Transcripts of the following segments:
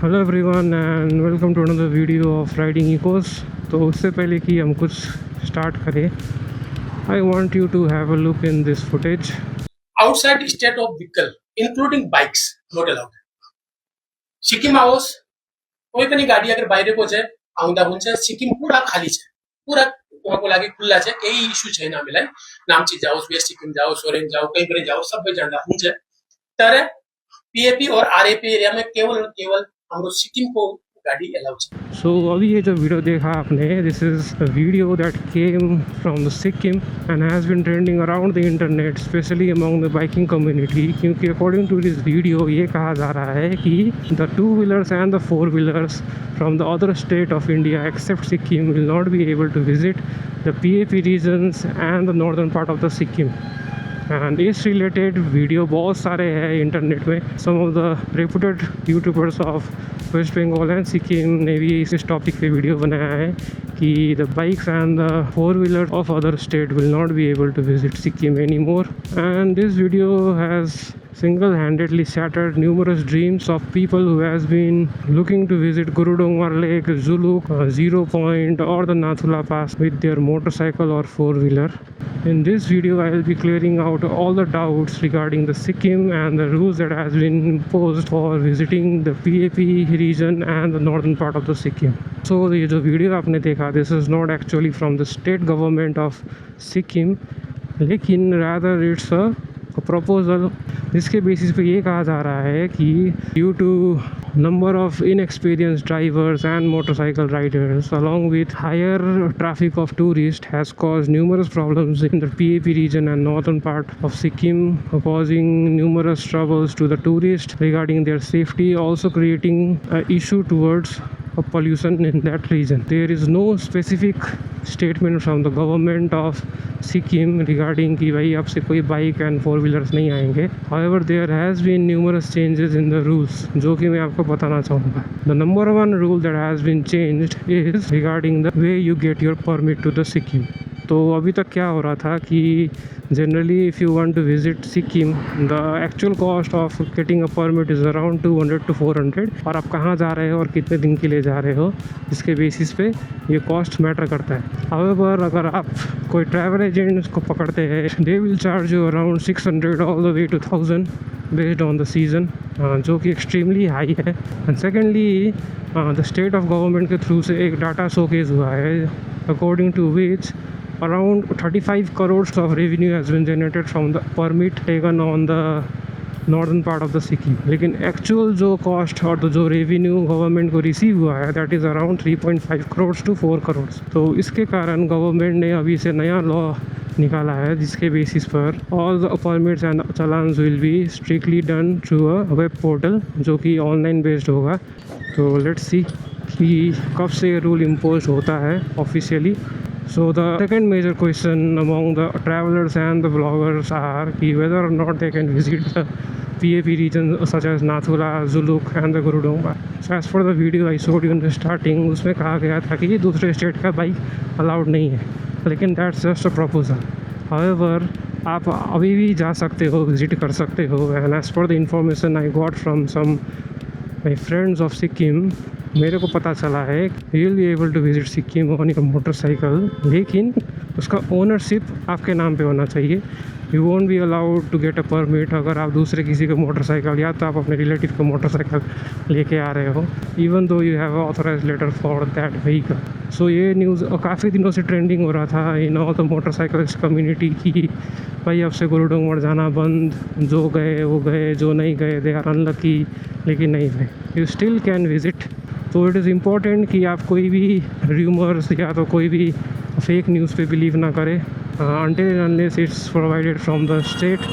Hello everyone and welcome to another video of riding echoes. तो उससे पहले कि हम कुछ स्टार्ट करें, I want you to have a look in this footage. Outside state of vehicle, including bikes, not allowed. Sikkim આવો કોઈ પણ ગાડી અગર બહાર પહોંચે આઉંદા પહોંચે સિક્કિમ પૂરા ખાલી છે, પૂરા તમારે લાગે ખુલ્લા છે, કઈ ઇશ્યુ છે ના મિલાય નામચી જાઓ વેસ્ટ સિક્કિમ जाओ सोरेन जाओ कहीं पर जाओ सब जानता हूँ ત્યારે पीएपी और आरएपी एरिया में केवल और केवल हम लोग सिक्किम को गाड़ी अलाउ है। सो अभी ये जो वीडियो देखा आपने, this is a video that came from the Sikkim and has been trending around the internet specially among the biking community, क्योंकि अकॉर्डिंग टू दिस वीडियो ये कहा जा रहा है कि the 2 wheelers and the 4 wheelers from the other state of India except Sikkim will not be able to visit the PAP regions and the northern part of the Sikkim. And इस related video बहुत सारे हैं इंटरनेट में। Some of the reputed youtubers of West Bengal and Sikkim ने भी इस topic पे video बनाया है कि the bikes and the 4 wheeler of other state will not be able to visit Sikkim any more. And this video has single-handedly shattered numerous dreams of people who has been looking to visit Gurudongmar Lake, Zuluk, Zero Point or the Nathula Pass with their motorcycle or 4-wheeler. In this video I will be clearing out all the doubts regarding the Sikkim and the rules that has been imposed for visiting the PAP region and the northern part of the Sikkim. So ये जो video आपने देखा, this is not actually from the state government of Sikkim, लेकिन rather it's a proposal जिसके basis पे ये कहा जा रहा है कि due to number of inexperienced drivers and motorcycle riders along with higher traffic of tourists has caused numerous problems in the PAP region and northern part of Sikkim, causing numerous troubles to the tourists regarding their safety, also creating an issue towards pollution in that region. There is no specific statement from the government of Sikkim regarding कि भाई आपसे कोई bike and 4 wheelers नहीं आएंगे। However, there has been numerous changes in the rules जो कि मैं आपको बताना चाहूँगा। The number one rule that has been changed is regarding the way you get your permit to the Sikkim. तो अभी तक क्या हो रहा था कि generally if you want to visit Sikkim the actual cost of getting a permit is around 200 to 400 और आप कहाँ जा रहे हो और कितने दिन के लिए जा रहे हो इसके बेसिस पे ये कॉस्ट मैटर करता है। हाउएवर अगर आप कोई ट्रैवल एजेंट को पकड़ते हैं they will charge you around 600 all the way to 1000 based on the season, जो कि एक्सट्रीमली हाई है। And secondly the state of government के थ्रू से एक डाटा शोकेस हुआ है according to which around 35 crores of revenue has been generated from the permit taken on the northern part of the Sikkim, लेकिन actual जो cost और जो revenue government को रिसीव हुआ है that is around 3.5 crore to 4 crore. तो इसके कारण गवर्नमेंट ने अभी से नया लॉ निकाला है जिसके बेसिस पर all the permits and challans will be strictly done through a web portal जो कि ऑनलाइन बेस्ड होगा। तो लेट्स सी कि कब से रूल इम्पोज होता है officially. So the second major question among the travelers and the vloggers are whether or not they can visit the PAP region such as Nathula, Zuluk and the Gurudongmar. So as for the video I showed you in the starting, उसमें कहा गया था कि दूसरे state का bike allowed नहीं है, लेकिन that's just a proposal. However, आप अभी भी जा सकते हो, विजिट कर सकते हो। and as per the information I got from some my friends of Sikkim, मेरे को पता चला है you will be able to visit Sikkim on your motorcycle, लेकिन उसका ओनरशिप आपके नाम पे होना चाहिए। You won't be allowed to get a permit अगर आप दूसरे किसी का मोटरसाइकिल या तो आप अपने रिलेटिव का मोटरसाइकिल लेके आ रहे हो even though you have authorize letter for that vehicle. So ये न्यूज़ काफ़ी दिनों से ट्रेंडिंग हो रहा था in all the motorcycles community की भाई अब से गुरुडोंगमर जाना बंद, जो गए वो गए, जो नहीं गए दे आर अनलकी। लेकिन नहीं भाई, यू स्टिल कैन विजिट। तो इट इज़ इम्पॉर्टेंट कि आप कोई भी र्यूमर्स या तो कोई भी फेक न्यूज़ पे बिलीव ना करें until and unless it's provided from the state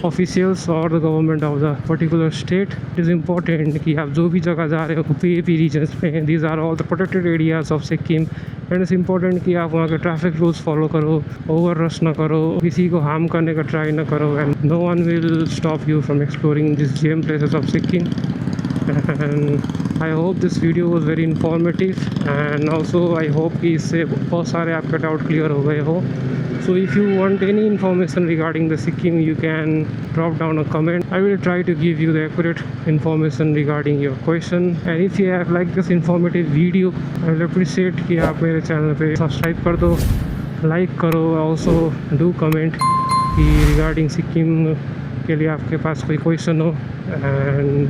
officials or the government of the particular state. It is important कि आप जो भी जगह जा रहे हो PAP regions में, these are all the protected areas of Sikkim, and it's important कि आप वहाँ के ट्रैफिक रूल्स फॉलो करो, ओवर रश ना करो, किसी को हार्म करने का ट्राई ना करो, and no one will stop you from exploring these gem places of Sikkim. And I hope this video was very informative and also I hope कि इससे बहुत सारे आपके डाउट क्लियर हो गए हो। So if you want any information regarding the Sikkim, you can drop down a comment. I will try to give you the accurate information regarding your question. And if you have liked this informative video, I will appreciate कि आप मेरे channel पे subscribe कर दो, like करो, also do comment कि regarding Sikkim के लिए आपके पास कोई क्वेश्चन हो, and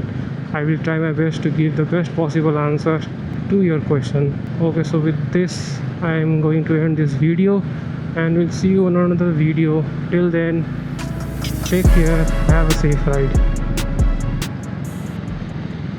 I will try my best to give the best possible answer to your question. Okay, so with this I am going to end this video and we'll see you on another video. Till then, take care, have a safe ride.